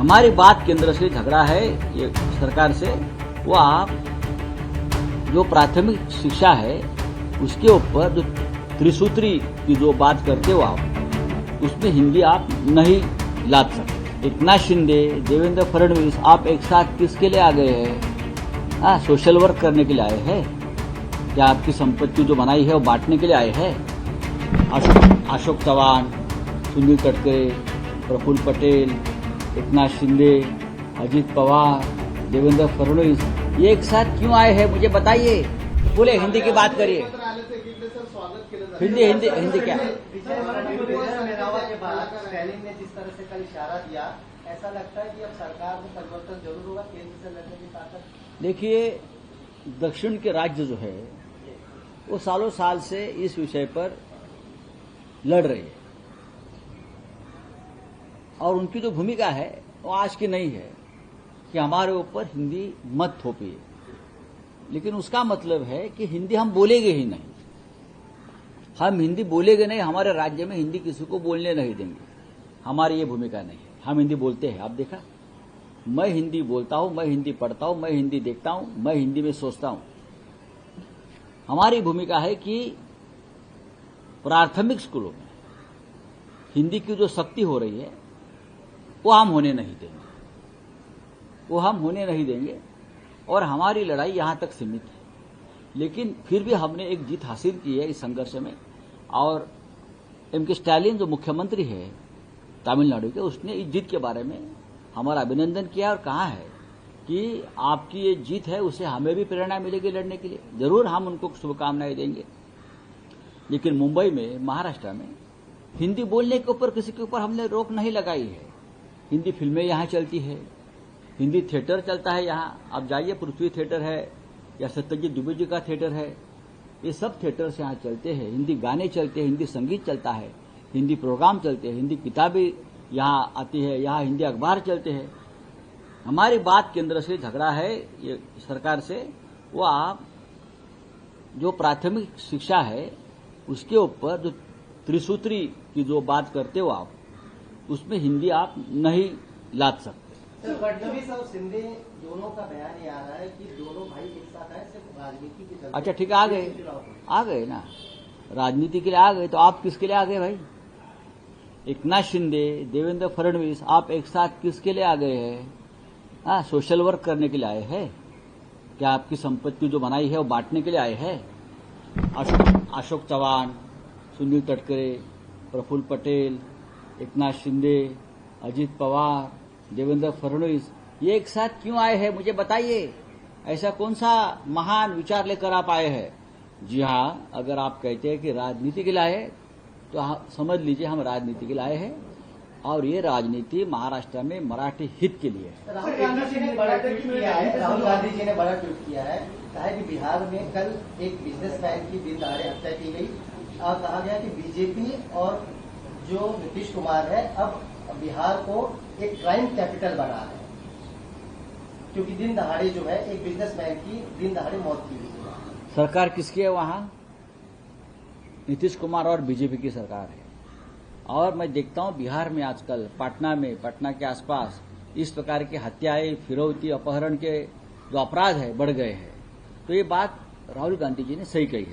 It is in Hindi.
हमारी बात केंद्र से झगड़ा है ये सरकार से, वो आप जो प्राथमिक शिक्षा है उसके ऊपर जो त्रिसूत्री की जो बात करते हो आप, उसमें हिंदी आप नहीं लाद सकते। एकनाथ शिंदे, देवेंद्र फडणवीस, आप एक साथ किसके लिए आ गए हैं? हाँ, सोशल वर्क करने के लिए आए हैं या आपकी संपत्ति जो बनाई है वो बांटने के लिए आए हैं? अशोक चव्हाण, सुनील तटकरे, प्रफुल्ल पटेल, एकनाथ शिंदे, अजित पवार, देवेंद्र फडणवीस, ये एक साथ क्यों आए हैं मुझे बताइए। बोले हिंदी की बात करिए। हिंदी हिंदी हिंदी क्या? के बाद स्टैलिन ने जिस तरह से कल इशारा दिया, ऐसा लगता है कि अब सरकार में परिवर्तन जरूर होगा, केंद्र से लड़ने की ताकत। देखिए, दक्षिण के राज्य जो है वो सालों साल से इस विषय पर लड़ रहे हैं और उनकी जो भूमिका है वो आज की नहीं है कि हमारे ऊपर हिंदी मत थोपिए, लेकिन उसका मतलब है कि हिंदी हम बोलेंगे ही नहीं। हम हिंदी बोलेंगे नहीं, हमारे राज्य में हिंदी किसी को बोलने नहीं देंगे, हमारी ये भूमिका नहीं है। हम हिंदी बोलते हैं, आप देखा, मैं हिंदी बोलता हूं, मैं हिंदी पढ़ता हूं, मैं हिंदी देखता हूं, मैं हिंदी में सोचता हूं। हमारी भूमिका है कि प्राथमिक स्कूलों में हिंदी की जो सख्ती हो रही है वो हम होने नहीं देंगे, वो हम होने नहीं देंगे और हमारी लड़ाई यहां तक सीमित है। लेकिन फिर भी हमने एक जीत हासिल की है इस संघर्ष में और एम.के. स्टालिन जो मुख्यमंत्री है तमिलनाडु के, उसने इस जीत के बारे में हमारा अभिनंदन किया और कहा है कि आपकी ये जीत है, उससे हमें भी प्रेरणा मिलेगी लड़ने के लिए। जरूर हम उनको शुभकामनाएं देंगे। लेकिन मुंबई में, महाराष्ट्र में हिंदी बोलने के ऊपर किसी के ऊपर हमने रोक नहीं लगाई है। हिंदी फिल्में यहां चलती है, हिंदी थिएटर चलता है यहां। आप जाइए, पृथ्वी थिएटर है या सत्यजीत दुबे जी का थिएटर है, ये सब थिएटर्स यहां चलते हैं। हिंदी गाने चलते हैं, हिंदी संगीत चलता है, हिंदी प्रोग्राम चलते हैं, हिंदी किताबें यहां आती है, यहां हिंदी अखबार चलते हैं। हमारी बात केंद्र से झगड़ा है ये सरकार से, वो आप जो प्राथमिक शिक्षा है उसके ऊपर जो त्रिसूत्री की जो बात करते हो आप, उसमें हिंदी आप नहीं लाद सकते। सर, फडणवीस और शिंदे दोनों का बयान ये आ रहा है कि दोनों भाई एक साथ आए सिर्फ राजनीति के चलते। अच्छा ठीक है, आ गए ना, राजनीति के लिए आ गए, तो आप किसके लिए आ गए भाई? एकनाथ शिंदे, देवेंद्र फडणवीस, आप एक साथ किसके लिए आ गए हैं? हाँ, सोशल वर्क करने के लिए आए हैं क्या? आपकी संपत्ति जो बनाई है वो बांटने के लिए आए हैं? अशोक चव्हाण, सुनील तटकरे, प्रफुल्ल पटेल, एकनाथ शिंदे, अजित पवार, देवेंद्र फडणवीस, ये एक साथ क्यों आए हैं मुझे बताइए। ऐसा कौन सा महान विचार लेकर आप आए हैं? जी हां, अगर आप कहते हैं कि राजनीति के लिए आए तो समझ लीजिए हम राजनीति के लिए आए हैं और ये राजनीति महाराष्ट्र में मराठी हित के लिए है। राहुल गांधी जी ने बड़ा ट्वीट किया है, कहा है कि बिहार में कल एक बिजनेसमैन की दिन दहाड़े हत्या की गई। कहा गया कि बीजेपी और जो नीतीश कुमार है अब बिहार को एक क्राइम कैपिटल बना है, क्योंकि दिन दहाड़े जो है एक बिजनेसमैन की दिन दहाड़े मौत की गई। सरकार किसकी है वहां? नीतीश कुमार और बीजेपी की सरकार है। और मैं देखता हूं बिहार में आजकल पटना के आसपास इस प्रकार की हत्याएं, फिरौती, अपहरण के जो अपराध है बढ़ गए हैं। तो ये बात राहुल गांधी जी ने सही कही है।